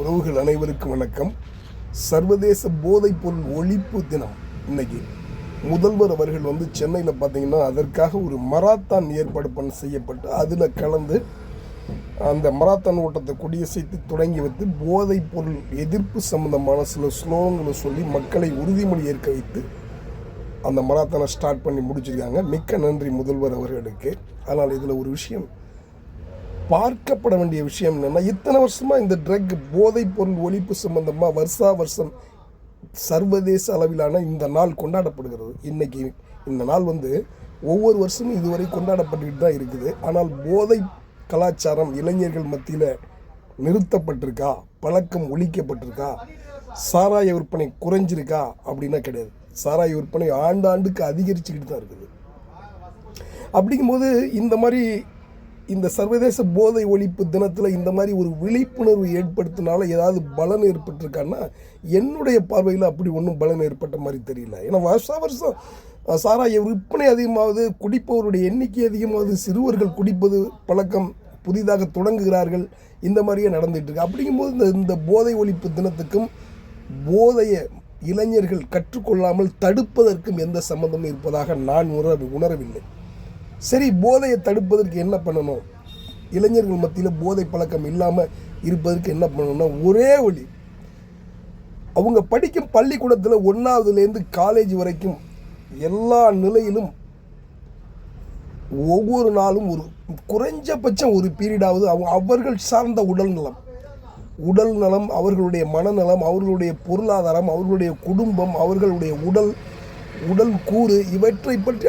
உறவுகள் அனைவருக்கும் வணக்கம். சர்வதேச போதைப் பொருள் ஒழிப்பு தினம் இன்னைக்கு. முதல்வர் அவர்கள் சென்னையில் பார்த்தீங்கன்னா அதற்காக ஒரு மராத்தான் ஏற்பாடு செய்யப்பட்டு அதில் கலந்து அந்த மராத்தான் ஓட்டத்தை கொடியசைத்து தொடங்கி வைத்து போதைப் பொருள் எதிர்ப்பு சம்பந்தமான சில ஸ்லோகங்களை சொல்லி மக்களை உறுதிமொழி ஏற்க வைத்து அந்த மராத்தானை ஸ்டார்ட் பண்ணி முடிச்சிருக்காங்க. மிக்க நன்றி முதல்வர் அவர்களுக்கு. ஆனால் இதில் ஒரு விஷயம் பார்க்கப்பட வேண்டிய விஷயம் என்னென்னா, இத்தனை வருஷமாக இந்த ட்ரக் போதைப் பொருள் ஒழிப்பு சம்பந்தமாக வருஷம் சர்வதேச அளவிலான இந்த நாள் கொண்டாடப்படுகிறது. இன்றைக்கி இந்த நாள் ஒவ்வொரு வருஷமும் இதுவரை கொண்டாடப்பட்டுக்கிட்டு தான் இருக்குது. ஆனால் போதை கலாச்சாரம் இளைஞர்கள் மத்தியில் நிறுத்தப்பட்டிருக்கா, பழக்கம் ஒழிக்கப்பட்டிருக்கா, சாராய விற்பனை குறைஞ்சிருக்கா அப்படின்னா கிடையாது. சாராய விற்பனை ஆண்டாண்டுக்கு அதிகரிச்சுக்கிட்டு தான் இருக்குது. அப்படிங்கும்போது இந்த சர்வதேச போதை ஒழிப்பு தினத்தில் இந்த மாதிரி ஒரு விழிப்புணர்வு ஏற்படுத்தினால ஏதாவது பலன் ஏற்பட்டிருக்கான்னா என்னுடைய பார்வையில் அப்படி ஒன்றும் பலன் ஏற்பட்ட மாதிரி தெரியல. ஏன்னா வருஷம் சாராய விற்பனை அதிகமாகுது, குடிப்பவருடைய எண்ணிக்கை அதிகமாகுது, சிறுவர்கள் குடிப்பது பழக்கம் புதிதாக தொடங்குகிறார்கள், இந்த மாதிரியே நடந்துகிட்டு இருக்கு. அப்படிங்கும்போது இந்த போதை ஒழிப்பு தினத்துக்கும் போதைய இளைஞர்கள் கற்றுக்கொள்ளாமல் தடுப்பதற்கும் எந்த சம்பந்தமும் இருப்பதாக நான் உணரவில்லை. சரி, போதையை தடுப்பதற்கு என்ன பண்ணணும்? இளைஞர்கள் மத்தியில் போதை பழக்கம் இல்லாமல் இருப்பதற்கு என்ன பண்ணணும்னா ஒரே வழி, அவங்க படிக்கும் பள்ளிக்கூடத்தில் 1ஆவதுலேருந்து காலேஜ் வரைக்கும் எல்லா நிலையிலும் ஒவ்வொரு நாளும் ஒரு குறைஞ்சபட்சம் ஒரு பீரியடாவது அவர்கள் சார்ந்த உடல் நலம், அவர்களுடைய மனநலம், அவர்களுடைய பொருளாதாரம், அவர்களுடைய குடும்பம், அவர்களுடைய உடல் கூறு இவற்றை பற்றி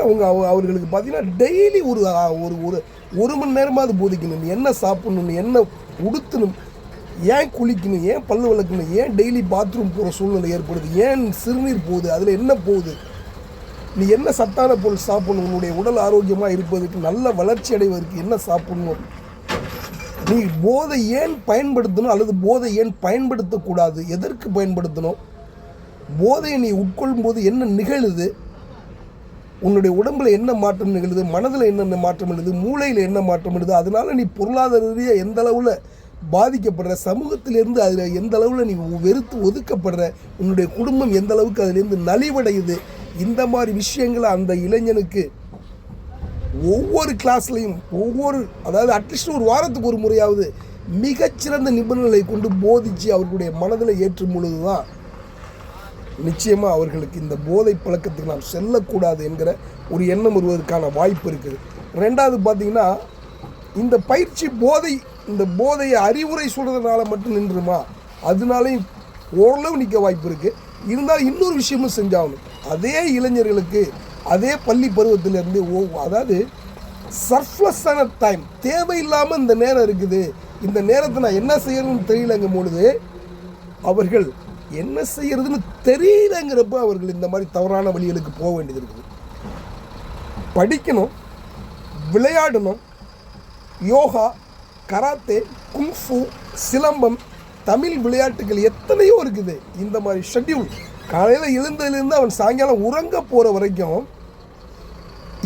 அவர்களுக்கு பார்த்தீங்கன்னா டெய்லி ஒரு மணி நேரமாவது போதிக்கணும். என்ன சாப்பிடணும், என்ன உடுத்தணும், ஏன் குளிக்கணும், ஏன் பல்லு விளக்கணும், ஏன் டெய்லி பாத்ரூம் போகிற சூழ்நிலை ஏற்படுது, ஏன் சிறுநீர் போகுது, அதில் என்ன போகுது, நீ என்ன சத்தான பொருள் சாப்பிடணும், உன்னுடைய உடல் ஆரோக்கியமாக இருப்பதற்கு, நல்ல வளர்ச்சி அடைவதற்கு என்ன சாப்பிடணும், நீ போதை ஏன் பயன்படுத்தணும் அல்லது போதை ஏன் பயன்படுத்தக்கூடாது, எதற்கு பயன்படுத்தணும், போதையை நீ உட்கொள்ளும் போது என்ன நிகழுது, உன்னுடைய உடம்புல என்ன மாற்றம் நிகழுது, மனதில் என்ன மாற்றம் எழுது, மூளையில் என்ன மாற்றம் எழுது, அதனால நீ பொருளாதார ரீதியாக எந்த அளவில் பாதிக்கப்படுற, சமூகத்திலேருந்து அதில் எந்த அளவில் நீ வெறுத்து ஒதுக்கப்படுற, உன்னுடைய குடும்பம் எந்த அளவுக்கு அதிலேருந்து நலிவடையுது, இந்த மாதிரி விஷயங்களை அந்த இளைஞனுக்கு ஒவ்வொரு கிளாஸ்லையும் அதாவது அட்லீஸ்ட் ஒரு வாரத்துக்கு ஒரு முறையாவது மிகச்சிறந்த நிபுணர்களை கொண்டு போதித்து அவர்களுடைய மனதில் ஏற்றும் பொழுது தான் நிச்சயமாக அவர்களுக்கு இந்த போதை பழக்கத்துக்கு நாம் செல்லக்கூடாது என்கிற ஒரு எண்ணம் வருவதற்கான வாய்ப்பு இருக்குது. ரெண்டாவது பார்த்திங்கன்னா, இந்த பயிற்சி இந்த போதையை அறிவுரை சொல்கிறதுனால மட்டும் நின்றுமா, அதனாலையும் ஓரளவு நிற்க வாய்ப்பு இருக்குது. இருந்தாலும் இன்னொரு விஷயமும் செஞ்சாகணும். அதே இளைஞர்களுக்கு அதே பள்ளி பருவத்திலேருந்து அதாவது சர்ப்ளஸான டைம் தேவையில்லாமல் இந்த நேரம் இருக்குது, இந்த நேரத்தை நான் என்ன செய்யணும்னு தெரியலங்கும் பொழுது அவர்கள் என்ன செய்யறதுன்னு தெரியலங்கிறப்ப அவர்கள் இந்த மாதிரி தவறான வழிகளுக்கு போக வேண்டியது இருக்குது. படிக்கணும், விளையாடணும், யோகா, கராத்தே, குங்ஃபு, சிலம்பம், தமிழ் விளையாட்டுகள் எத்தனையோ இருக்குது. இந்த மாதிரி ஷெட்யூல் காலையில் எழுந்ததுலேருந்து அவன் சாயங்காலம் உறங்க போகிற வரைக்கும்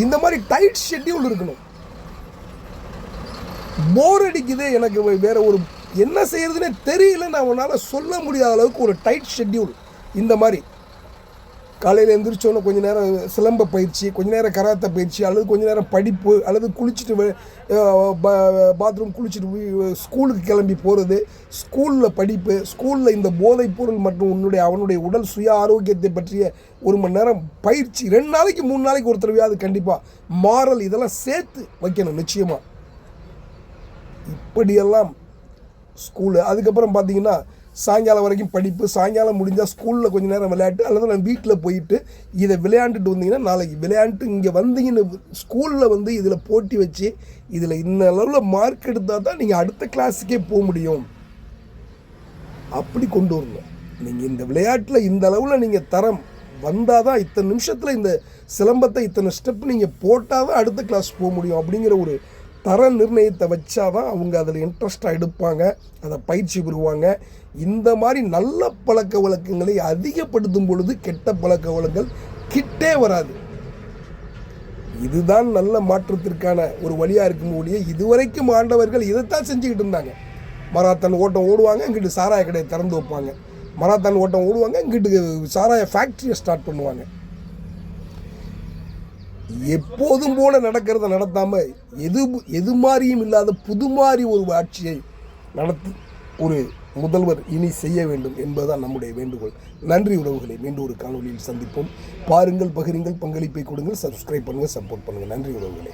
இந்த மாதிரி டைட் ஷெட்யூல் இருக்கணும். போர் அடிக்குது, எனக்கு வேற ஒரு என்ன செய்யறதுன்னே தெரியலன்னு அவனால் சொல்ல முடியாத அளவுக்கு ஒரு டைட் ஷெட்யூல். இந்த மாதிரி காலையில் எழுந்திரிச்சோன்னு கொஞ்சம் நேரம் சிலம்ப பயிற்சி, கொஞ்சம் நேரம் கராத்தே பயிற்சி, அல்லது கொஞ்சம் நேரம் படிப்பு, அல்லது குளிச்சுட்டு பாத்ரூம் குளிச்சுட்டு ஸ்கூலுக்கு கிளம்பி போகிறது, ஸ்கூலில் படிப்பு, ஸ்கூலில் இந்த போதைப் பொருள் மற்றும் அவனுடைய உடல் சுய ஆரோக்கியத்தை பற்றிய 1 மணி நேரம் பயிற்சி, 2 நாளைக்கு 3 நாளைக்கு ஒரு தடவையாவது கண்டிப்பாக மாரல் இதெல்லாம் சேர்த்து வைக்கணும் நிச்சயமாக. இப்படியெல்லாம் ஸ்கூலு. அதுக்கப்புறம் பார்த்தீங்கன்னா சாயங்காலம் வரைக்கும் படிப்பு, சாயங்காலம் முடிஞ்சால் ஸ்கூலில் கொஞ்சம் நேரம் விளையாட்டு, அல்லது நான் வீட்டில் போயிட்டு இதை விளையாண்டுட்டு வந்தீங்கன்னா நாளைக்கு விளையாண்டு இங்கே வந்தீங்கன்னு ஸ்கூலில் இதில் போட்டி வச்சு இதில் இந்த அளவில் மார்க் எடுத்தால் தான் நீங்கள் அடுத்த கிளாஸுக்கே போக முடியும். அப்படி கொண்டு வரணும். நீங்கள் இந்த விளையாட்டில் இந்த அளவில் நீங்கள் தரம் வந்தால் தான், இத்தனை நிமிஷத்தில் இந்த சிலம்பத்தை இத்தனை ஸ்டெப் நீங்கள் போட்டால் தான் அடுத்த கிளாஸ் போக முடியும் அப்படிங்கிற ஒரு தர நிர்ணயத்தை வச்சாதான் அவங்க அதில் இன்ட்ரெஸ்டாக எடுப்பாங்க, அதை பயிற்சி பெறுவாங்க. இந்த மாதிரி நல்ல பழக்க வழக்கங்களை அதிகப்படுத்தும் பொழுது கெட்ட பழக்க வழக்கங்கள் கிட்டே வராது. இதுதான் நல்ல மாற்றத்திற்கான ஒரு வழியாக இருக்கும் ஒழிய இதுவரைக்கும் ஆண்டவர்கள் இதைத்தான் செஞ்சுக்கிட்டு இருந்தாங்க. மராத்தான் ஓட்டம் ஓடுவாங்க, இங்கிட்டு சாராய கடையை திறந்து வைப்பாங்க. மராத்தான் ஓட்டம் ஓடுவாங்க, இங்கிட்டு சாராய ஃபேக்ட்ரியை ஸ்டார்ட் பண்ணுவாங்க. எப்போதும் போல நடக்கிறத நடத்தாமல் எது மாதிரியும் இல்லாத புது மாதிரி ஒரு ஆட்சியை நடத்தி ஒரு முதல்வர் இனி செய்ய வேண்டும் என்பதுதான் நம்முடைய வேண்டுகோள். நன்றி உறவுகளை, மீண்டும் ஒரு காணொலியில் சந்திப்போம். பாருங்கள், பகிருங்கள், பங்களிப்பை கொடுங்கள், சப்ஸ்கிரைப் பண்ணுங்கள், சப்போர்ட் பண்ணுங்கள். நன்றி உறவுகளே.